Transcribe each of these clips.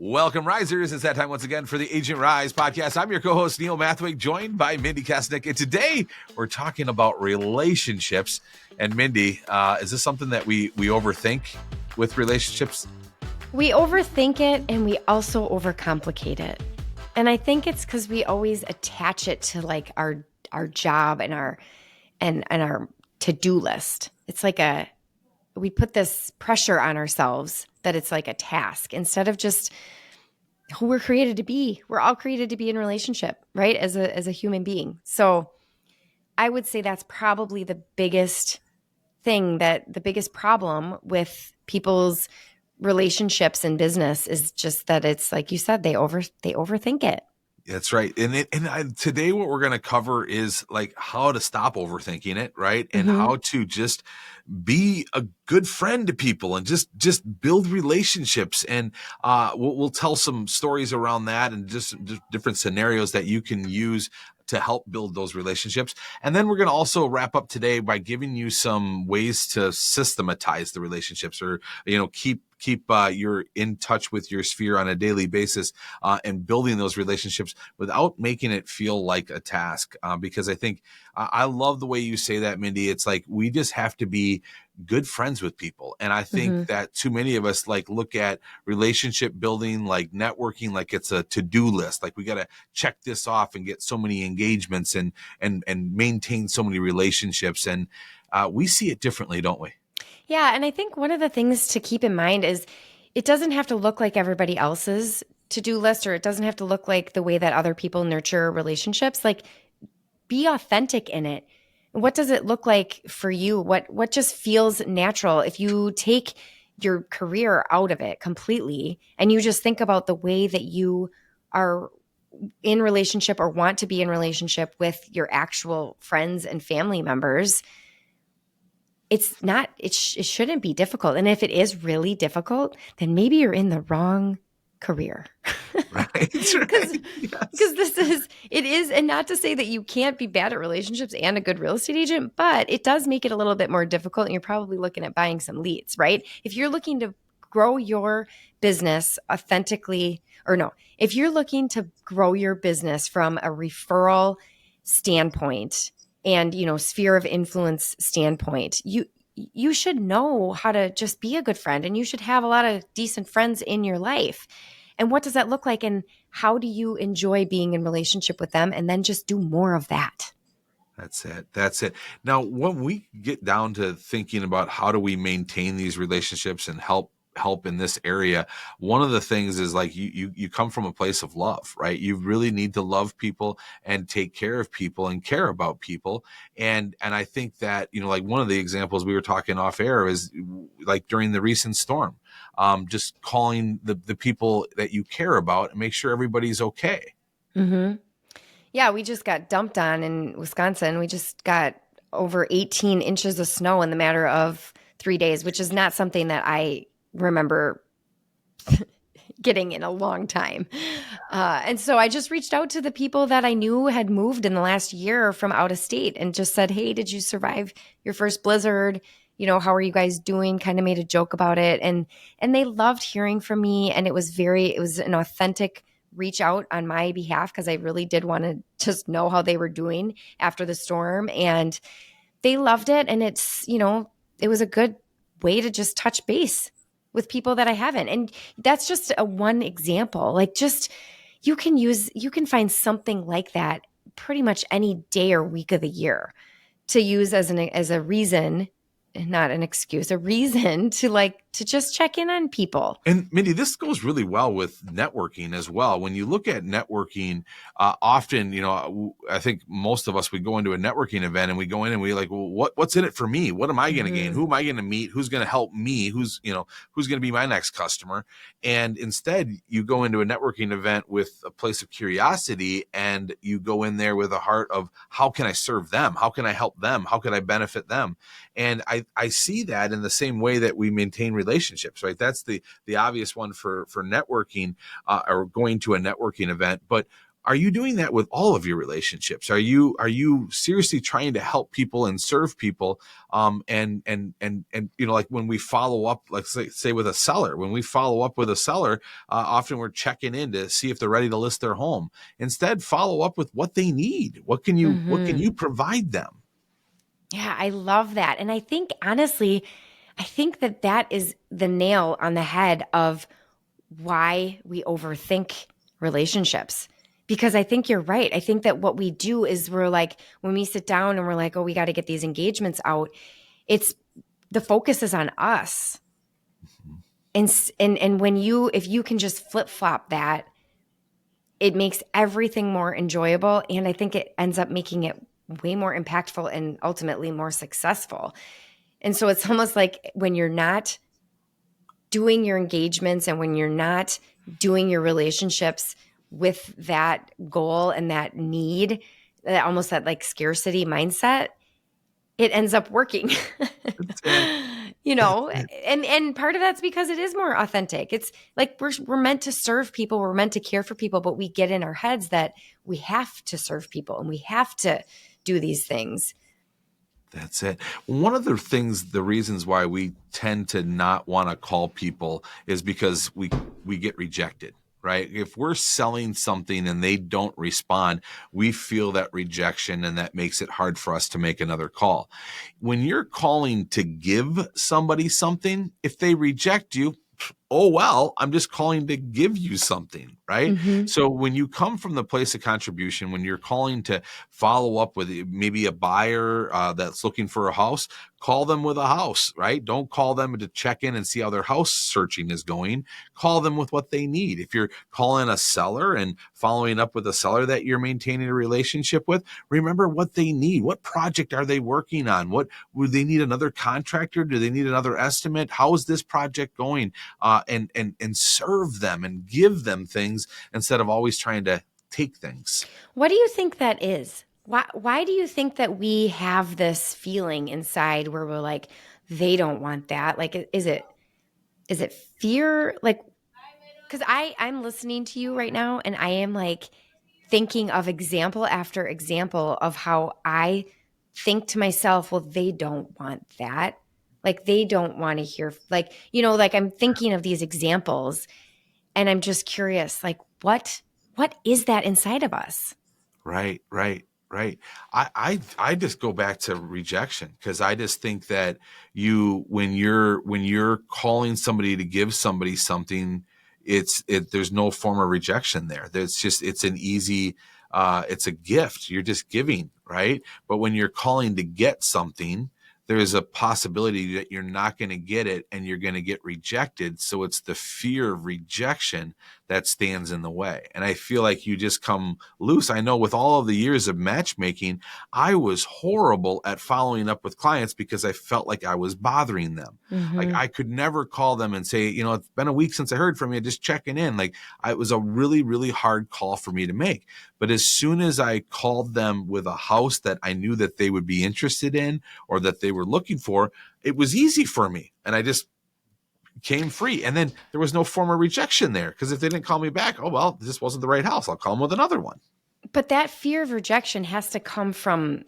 Welcome, Risers. It's that time once again for the Agent Rise podcast. I'm your co-host, Neil Mathweg, joined by Mindi Kessenich. And today we're talking about relationships. And Mindi, is this something that we overthink with relationships? We overthink it and we also overcomplicate it. And I think it's because we always attach it to like our job and our to-do list. It's like we put this pressure on ourselves that it's like a task instead of just who we're created to be. We're all created to be in relationship, right? As a human being. So I would say that's probably the biggest problem with people's relationships and business is just that it's like you said, they overthink it. That's right. And today what we're going to cover is like how to stop overthinking it, right? And how to just be a good friend to people and just build relationships. And we'll tell some stories around that and just different scenarios that you can use to help build those relationships. And then we're going to also wrap up today by giving you some ways to systematize the relationships, or, keep you're in touch with your sphere on a daily basis, and building those relationships without making it feel like a task. Because I think I love the way you say that, Mindi. It's like we just have to be good friends with people. And I think that too many of us like look at relationship building, like networking, like it's a to-do list. Like we got to check this off and get so many engagements and maintain so many relationships. And we see it differently, don't we? Yeah. And I think one of the things to keep in mind is it doesn't have to look like everybody else's to-do list, or it doesn't have to look like the way that other people nurture relationships. Like, be authentic in it. What does it look like for you? What just feels natural? If you take your career out of it completely and you just think about the way that you are in relationship or want to be in relationship with your actual friends and family members, it shouldn't be difficult. And if it is really difficult, then maybe you're in the wrong career. Right. Because it is, and not to say that you can't be bad at relationships and a good real estate agent, but it does make it a little bit more difficult. And you're probably looking at buying some leads, right? If you're looking to grow your business authentically, if you're looking to grow your business from a referral standpoint and, sphere of influence standpoint, you should know how to just be a good friend, and you should have a lot of decent friends in your life. And what does that look like? And how do you enjoy being in relationship with them? And then just do more of that. That's it. Now, when we get down to thinking about how do we maintain these relationships and help in this area, one of the things is like you come from a place of love, right? You really need to love people and take care of people and care about people. And I think that, like one of the examples we were talking off air is like during the recent storm, just calling the people that you care about and make sure everybody's okay. Mm-hmm. Yeah, we just got dumped on in Wisconsin. We just got over 18 inches of snow in the matter of 3 days, which is not something that I remember getting in a long time. And so I just reached out to the people that I knew had moved in the last year from out of state and just said, hey, did you survive your first blizzard? How are you guys doing? Kind of made a joke about it. And they loved hearing from me. And it was an authentic reach out on my behalf, because I really did want to just know how they were doing after the storm. And they loved it. And it's, it was a good way to just touch base with people that I haven't. And that's just one example. Like, just you can find something like that pretty much any day or week of the year to use as a reason, not an excuse, a reason to just check in on people. And Mindi, this goes really well with networking as well. When you look at networking, often, I think most of us, we go into a networking event and we go in and we like, well, what's in it for me? What am I going to gain? Who am I going to meet? Who's going to help me? Who's going to be my next customer? And instead you go into a networking event with a place of curiosity, and you go in there with a heart of, how can I serve them? How can I help them? How can I benefit them? And I see that in the same way that we maintain relationships, right? That's the obvious one for networking, or going to a networking event. But are you doing that with all of your relationships? Are you seriously trying to help people and serve people? And like when we follow up, like say with a seller, when we follow up with a seller, often we're checking in to see if they're ready to list their home. Instead, follow up with what they need. What can you provide them? Yeah, I love that. And I think, honestly, I think that is the nail on the head of why we overthink relationships. Because I think you're right. I think that what we do is we're like, when we sit down and we're like, oh, we got to get these engagements out, it's the focus is on us. And when if you can just flip flop that, it makes everything more enjoyable. And I think it ends up making it way more impactful and ultimately more successful. And so it's almost like when you're not doing your engagements and when you're not doing your relationships with that goal and that need, that almost that like scarcity mindset, it ends up working. That's it. And part of that's because it is more authentic. It's like we're meant to serve people, we're meant to care for people, but we get in our heads that we have to serve people and we have to do these things. That's it. One of the reasons why we tend to not want to call people is because we get rejected, right? If we're selling something and they don't respond, we feel that rejection, and that makes it hard for us to make another call. When you're calling to give somebody something, if they reject you, oh, well, I'm just calling to give you something, right? Mm-hmm. So when you come from the place of contribution, when you're calling to follow up with maybe a buyer that's looking for a house, call them with a house, right? Don't call them to check in and see how their house searching is going. Call them with what they need. If you're calling a seller and following up with a seller that you're maintaining a relationship with, remember what they need. What project are they working on? What would they need? Another contractor? Do they need another estimate? How is this project going? And serve them and give them things instead of always trying to take things. What do you think that is? Why do you think that we have this feeling inside where we're like, they don't want that? Like, is it fear? Like, because I'm listening to you right now and I am like thinking of example after example of how I think to myself, well, they don't want that. Like, they don't want to hear, like, like I'm thinking of these examples and I'm just curious, like, what is that inside of us? Right. I just go back to rejection, because I just think that when you're calling somebody to give somebody something, there's no form of rejection there. It's an easy, it's a gift. You're just giving, right? But when you're calling to get something, there's a possibility that you're not going to get it and you're going to get rejected. So it's the fear of rejection that stands in the way. And I feel like you just come loose. I know with all of the years of matchmaking, I was horrible at following up with clients because I felt like I was bothering them. Like I could never call them and say, it's been a week since I heard from you, just checking in. Like it was a really, really hard call for me to make. But as soon as I called them with a house that I knew that they would be interested in or that they were looking for, it was easy for me. And I just came free. And then there was no form of rejection there, because if they didn't call me back, oh, well, this wasn't the right house. I'll call them with another one. But that fear of rejection has to come from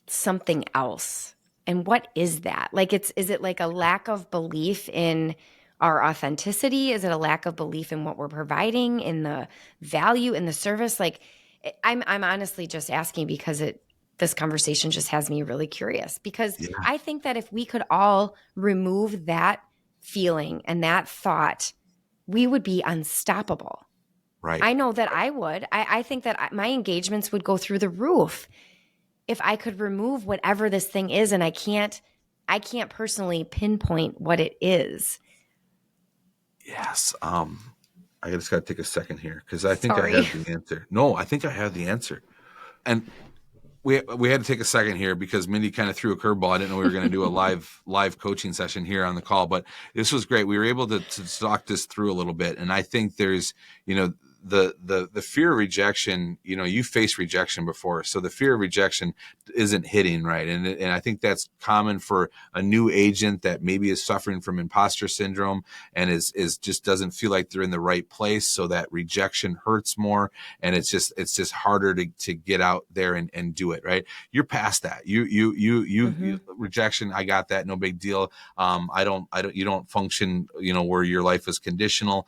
something else. And what is that? Like, is it like a lack of belief in our authenticity? Is it a lack of belief in what we're providing, in the value, in the service? Like, I'm honestly just asking because this conversation just has me really curious, because Yeah. I think that if we could all remove that feeling and that thought, we would be unstoppable. Right. I know that I would. I think that my engagements would go through the roof if I could remove whatever this thing is, and I can't personally pinpoint what it is. Yes. I just got to take a second here, because I think Sorry. I have the answer. No, I think I have the answer. And we had to take a second here because Mindi kind of threw a curveball. I didn't know we were going to do a live coaching session here on the call, but this was great. We were able to talk this through a little bit. And I think there's, the fear of rejection, you faced rejection before, so the fear of rejection isn't hitting right. And I think that's common for a new agent that maybe is suffering from imposter syndrome and is just doesn't feel like they're in the right place. So that rejection hurts more. And it's just harder to get out there and do it. Right. You're past that. You rejection. I got that. No big deal. You don't function, where your life is conditional.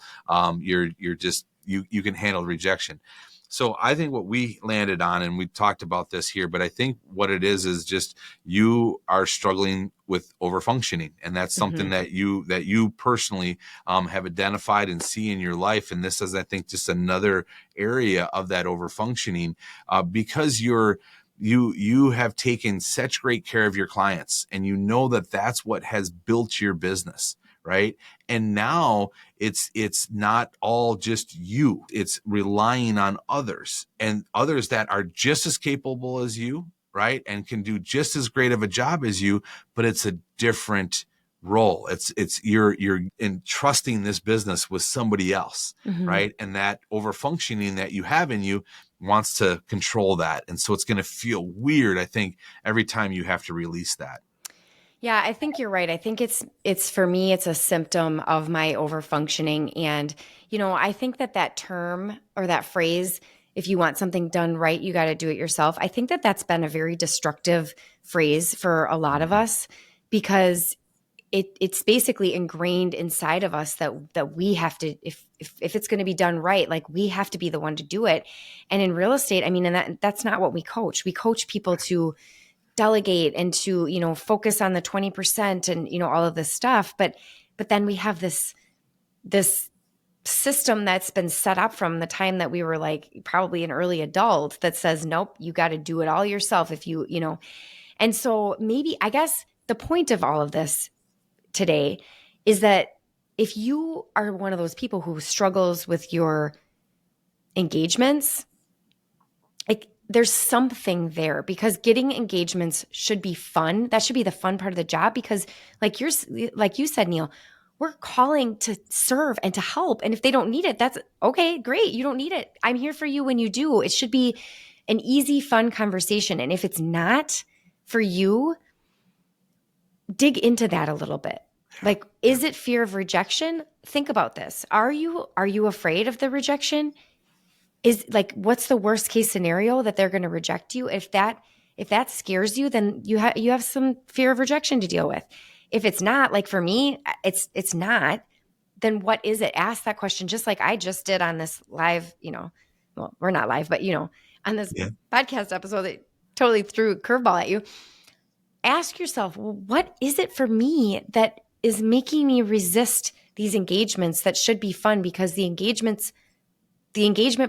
You're just, you can handle rejection. So I think what we landed on, and we talked about this here, but I think what it is just you are struggling with overfunctioning, and that's something that you personally have identified and see in your life. And this is, I think, just another area of that overfunctioning, because you have taken such great care of your clients, and that's what has built your business. Right. And now it's not all just you. It's relying on others, and others that are just as capable as you, right, and can do just as great of a job as you, but it's a different role. It's you're entrusting this business with somebody else, right? And that overfunctioning that you have in you wants to control that. And so it's going to feel weird, I think, every time you have to release that. Yeah, I think you're right. I think it's for me, it's a symptom of my overfunctioning. And, I think that term or that phrase, if you want something done right, you got to do it yourself. I think that that's been a very destructive phrase for a lot of us, because it's basically ingrained inside of us that we have to, if it's going to be done right, like we have to be the one to do it. And in real estate, I mean, and that's not what we coach. We coach people to delegate and to, focus on the 20% and, all of this stuff. But then we have this system that's been set up from the time that we were like probably an early adult that says, nope, you got to do it all yourself if you. And so maybe, I guess the point of all of this today is that if you are one of those people who struggles with your engagements, like there's something there, because getting engagements should be fun. That should be the fun part of the job, because like you said, Neil, we're calling to serve and to help. And if they don't need it, that's okay, great. You don't need it. I'm here for you when you do. It should be an easy, fun conversation. And if it's not for you, dig into that a little bit. Like, is it fear of rejection? Think about this. Are you afraid of the rejection? Is like, what's the worst case scenario that they're going to reject you? If that scares you, then you have some fear of rejection to deal with. If it's not, like for me, it's not, then what is it? Ask that question, just like I just did on this live, well, we're not live, but on this podcast episode that totally threw a curveball at you. Ask yourself, well, what is it for me that is making me resist these engagements that should be fun? Because the engagement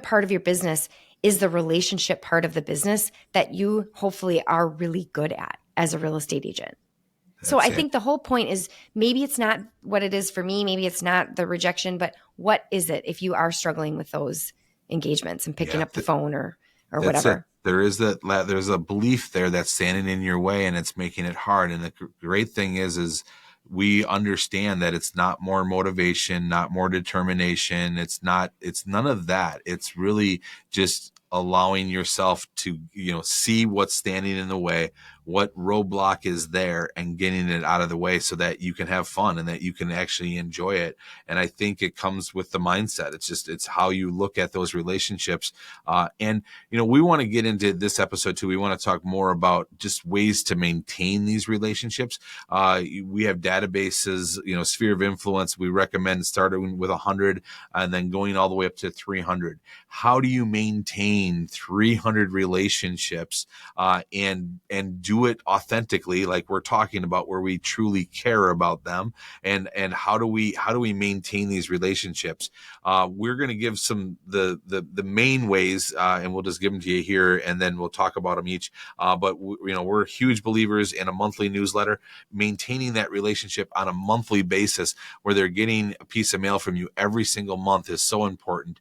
part of your business is the relationship part of the business that you hopefully are really good at as a real estate agent. So I think the whole point is, maybe it's not what it is for me. Maybe it's not the rejection, but what is it if you are struggling with those engagements and picking up the phone or whatever? There's a belief there that's standing in your way, and it's making it hard. And the great thing is we understand that it's not more motivation, not more determination. It's none of that. It's really just allowing yourself to, see what's standing in the way, what roadblock is there, and getting it out of the way so that you can have fun and that you can actually enjoy it. And I think it comes with the mindset. It's how you look at those relationships. And we want to get into this episode too. We want to talk more about just ways to maintain these relationships. We have databases, sphere of influence. We recommend starting with 100 and then going all the way up to 300. How do you maintain 300 relationships and do it authentically, like we're talking about, where we truly care about them? And how do we maintain these relationships? We're going to give some the main ways, and we'll just give them to you here, and then we'll talk about them each. But we're huge believers in a monthly newsletter. Maintaining that relationship on a monthly basis, where they're getting a piece of mail from you every single month, is so important.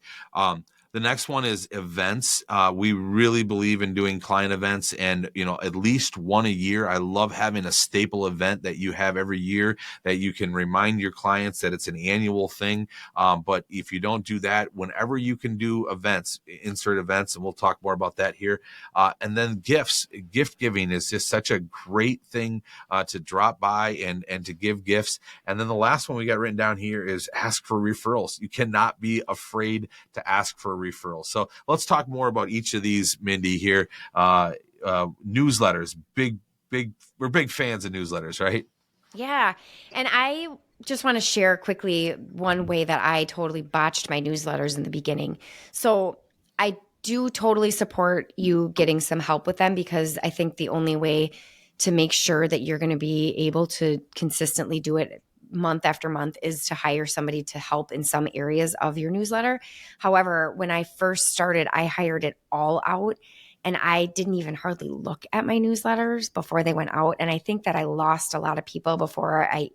The next one is events. We really believe in doing client events, and at least one a year. I love having a staple event that you have every year that you can remind your clients that it's an annual thing. But if you don't do that, whenever you can do events, insert events, and we'll talk more about that here. And then gifts. Gift giving is just such a great thing to drop by and to give gifts. And then the last one we got written down here is ask for referrals. You cannot be afraid to ask for referrals. So let's talk more about each of these, Mindi, here. Newsletters, we're big fans of newsletters, right? Yeah. And I just want to share quickly one way that I totally botched my newsletters in the beginning. So I do totally support you getting some help with them, because I think the only way to make sure that you're going to be able to consistently do it month after month is to hire somebody to help in some areas of your newsletter. However, when I first started, I hired it all out, and I didn't even hardly look at my newsletters before they went out. And I think that I lost a lot of people before I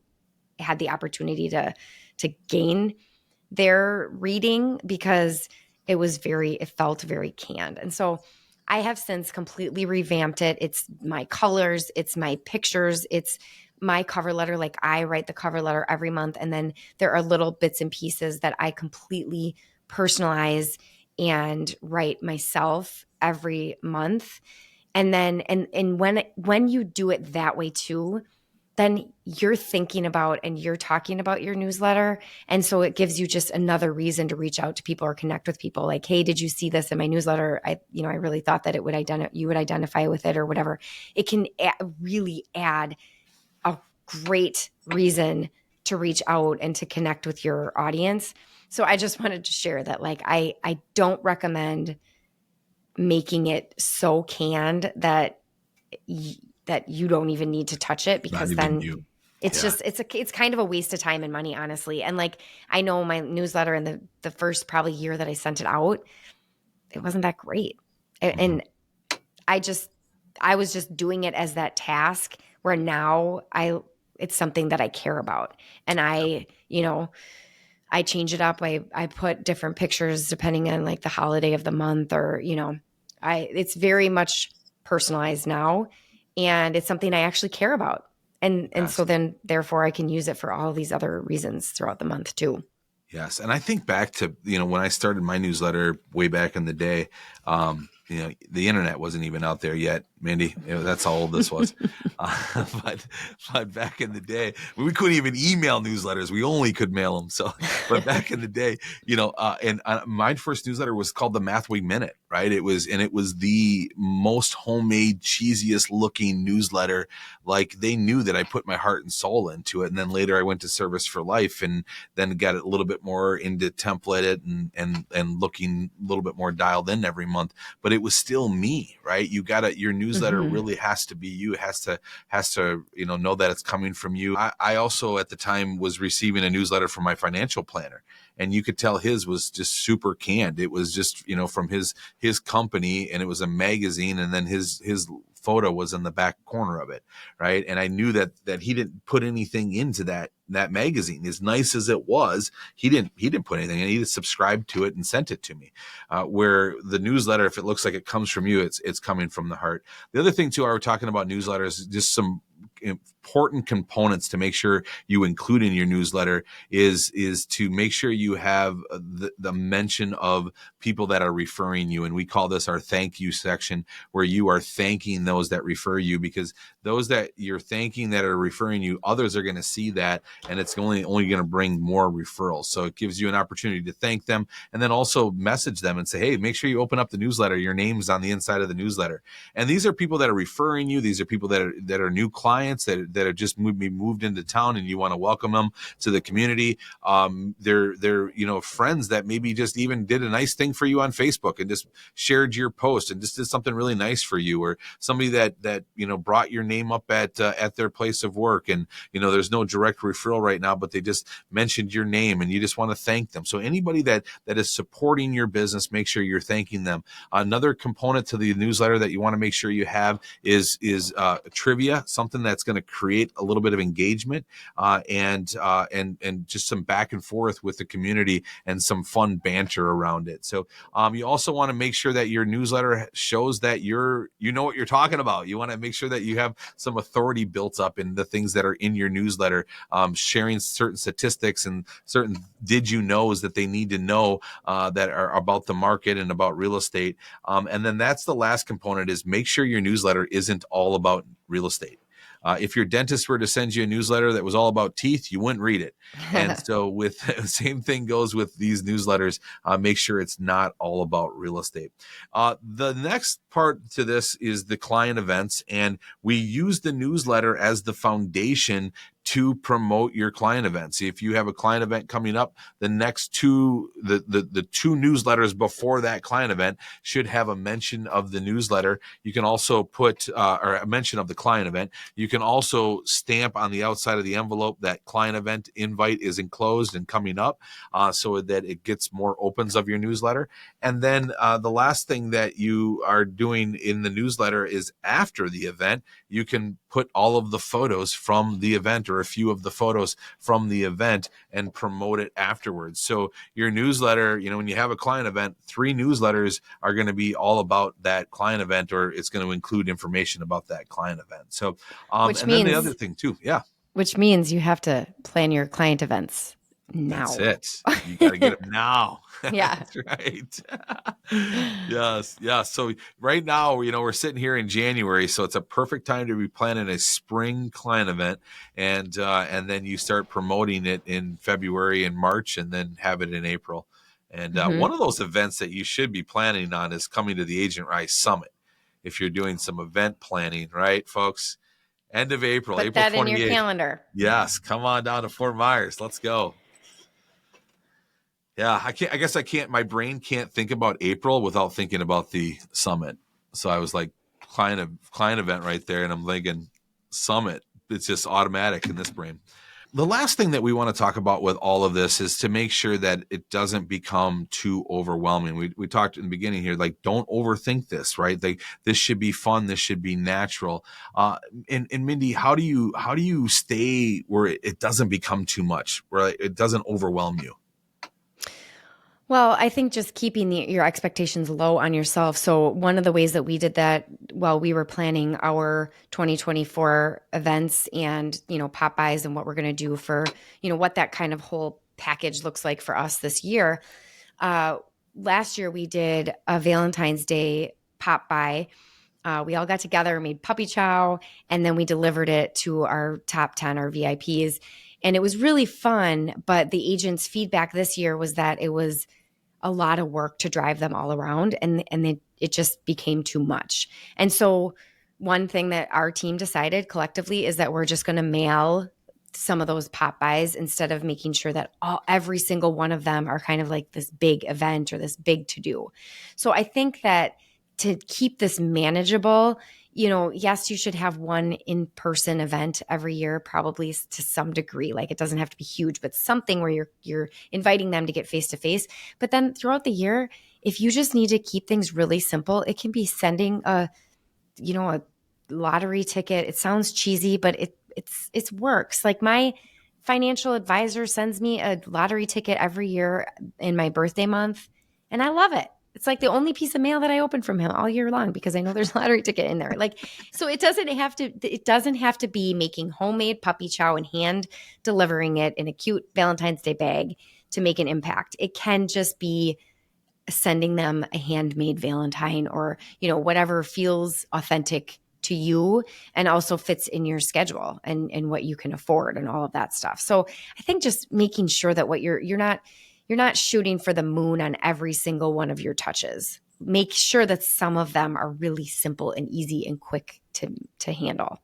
had the opportunity to gain their reading, because it felt very canned. And so I have since completely revamped it. It's my colors, it's my pictures, it's my cover letter. Like, I write the cover letter every month, and then there are little bits and pieces that I completely personalize and write myself every month. And then and when you do it that way too, then you're thinking about and you're talking about your newsletter. And so it gives you just another reason to reach out to people or connect with people. Like, hey, did you see this in my newsletter? I really thought that you would identify with it, or whatever. It can really add a great reason to reach out and to connect with your audience. So I just wanted to share that, like, I don't recommend making it so canned that you don't even need to touch it, because then it's just it's kind of a waste of time and money, honestly. And like, I know my newsletter in the first probably year that I sent it out, it wasn't that great. And I was just doing it as that task, where now it's something that I care about. And I change it up. I put different pictures depending on like the holiday of the month, or it's very much personalized now, and it's something I actually care about. And so then therefore I can use it for all these other reasons throughout the month too. Yes. And I think back to, when I started my newsletter way back in the day, the internet wasn't even out there yet, Mindi. That's how old this was. But back in the day, we couldn't even email newsletters. We only could mail them. So, but back in the day, and my first newsletter was called the Mathweg Minute, right? It was the most homemade, cheesiest looking newsletter. Like, they knew that I put my heart and soul into it. And then later I went to Service for Life, and then got it a little bit more into templated and looking a little bit more dialed in every month. But it was still me, right? Your newsletter really has to be you. It has to know that it's coming from you. I also at the time was receiving a newsletter from my financial planner, and you could tell his was just super canned. It was just from his company, and it was a magazine, and then his photo was in the back corner of it, right? And I knew that he didn't put anything into that magazine. As nice as it was, he didn't put anything in. He just subscribed to it and sent it to me. Where the newsletter, if it looks like it comes from you, it's coming from the heart. The other thing too, I were talking about newsletters, just some important components to make sure you include in your newsletter is to make sure you have the mention of people that are referring you. And we call this our thank you section, where you are thanking those that refer you, because those that you're thanking that are referring you, others are going to see that, and it's only going to bring more referrals. So it gives you an opportunity to thank them, and then also message them and say, hey, make sure you open up the newsletter. Your name's on the inside of the newsletter. And these are people that are referring you. These are people that are new clients that have just moved into town, and you want to welcome them to the community. They're friends that maybe just even did a nice thing for you on Facebook and just shared your post and just did something really nice for you, or somebody that brought your name up at their place of work, and there's no direct referral right now, but they just mentioned your name and you just want to thank them. So anybody that is supporting your business, make sure you're thanking them. Another component to the newsletter that you want to make sure you have is trivia, something that's going to create a little bit of engagement and just some back and forth with the community and some fun banter around it. So you also want to make sure that your newsletter shows that you know what you're talking about. You want to make sure that you have some authority built up in the things that are in your newsletter, sharing certain statistics and certain did you knows that they need to know that are about the market and about real estate. And then that's the last component, is make sure your newsletter isn't all about real estate. If your dentist were to send you a newsletter that was all about teeth, you wouldn't read it. And so with the same thing goes with these newsletters. Make sure it's not all about real estate. The next part to this is the client events. And we use the newsletter as the foundation to promote your client events. If you have a client event coming up, the next two, the two newsletters before that client event should have a mention of the newsletter. You can also put, or a mention of the client event. You can also stamp on the outside of the envelope that client event invite is enclosed and coming up, so that it gets more opens of your newsletter. And then the last thing that you are doing in the newsletter is after the event, you can put all of the photos from the event or a few of the photos from the event and promote it afterwards. So your newsletter, when you have a client event, 3 newsletters are going to be all about that client event, or it's going to include information about that client event. So, then the other thing too. Yeah. Which means you have to plan your client events now. That's it. You got to get them now. Yeah. That's right. Yes. Yeah. So right now, we're sitting here in January, so it's a perfect time to be planning a spring client event, and then you start promoting it in February and March, and then have it in April. And one of those events that you should be planning on is coming to the Agent Rise Summit. If you're doing some event planning, right, folks? End of April, Put April 28th. that in your calendar. Yes. Come on down to Fort Myers. Let's go. Yeah, I guess I can't. My brain can't think about April without thinking about the summit. So I was like, client event right there, and I'm thinking summit. It's just automatic in this brain. The last thing that we want to talk about with all of this is to make sure that it doesn't become too overwhelming. We talked in the beginning here, like, don't overthink this, right? This should be fun. This should be natural. And Mindi, how do you stay where it doesn't become too much, where it doesn't overwhelm you? Well, I think just keeping your expectations low on yourself. So one of the ways that we did that while we were planning our 2024 events and, pop buys and what we're going to do for, what that kind of whole package looks like for us this year. Last year we did a Valentine's Day pop buy. We all got together and made puppy chow, and then we delivered it to our top 10, our VIPs. And it was really fun, but the agents' feedback this year was that it was a lot of work to drive them all around, and it just became too much. And so one thing that our team decided collectively is that we're just going to mail some of those pop buys instead of making sure that every single one of them are kind of like this big event or this big to-do. So I think that to keep this manageable, yes, you should have one in-person event every year, probably to some degree. Like, it doesn't have to be huge, but something where you're inviting them to get face-to-face. But then throughout the year, if you just need to keep things really simple, it can be sending a lottery ticket. It sounds cheesy, but it works. Like, my financial advisor sends me a lottery ticket every year in my birthday month, and I love it. It's like the only piece of mail that I open from him all year long because I know there's a lottery ticket in there. Like, so it doesn't have to be making homemade puppy chow and hand delivering it in a cute Valentine's Day bag to make an impact. It can just be sending them a handmade Valentine or, whatever feels authentic to you and also fits in your schedule and what you can afford and all of that stuff. So I think just making sure that what you're not shooting for the moon on every single one of your touches. Make sure that some of them are really simple and easy and quick to handle.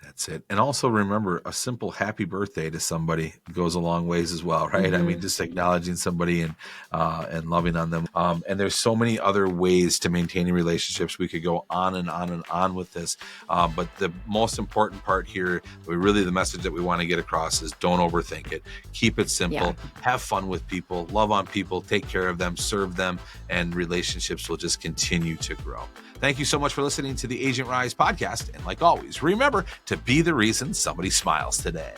That's it. And also remember, a simple happy birthday to somebody goes a long ways as well, right? Mm-hmm. I mean, just acknowledging somebody and loving on them. And there's so many other ways to maintaining relationships. We could go on and on and on with this. But the most important part here, the message that we want to get across is don't overthink it. Keep it simple. Yeah. Have fun with people. Love on people. Take care of them. Serve them. And relationships will just continue to grow. Thank you so much for listening to the Agent Rise podcast. And like always, remember to be the reason somebody smiles today.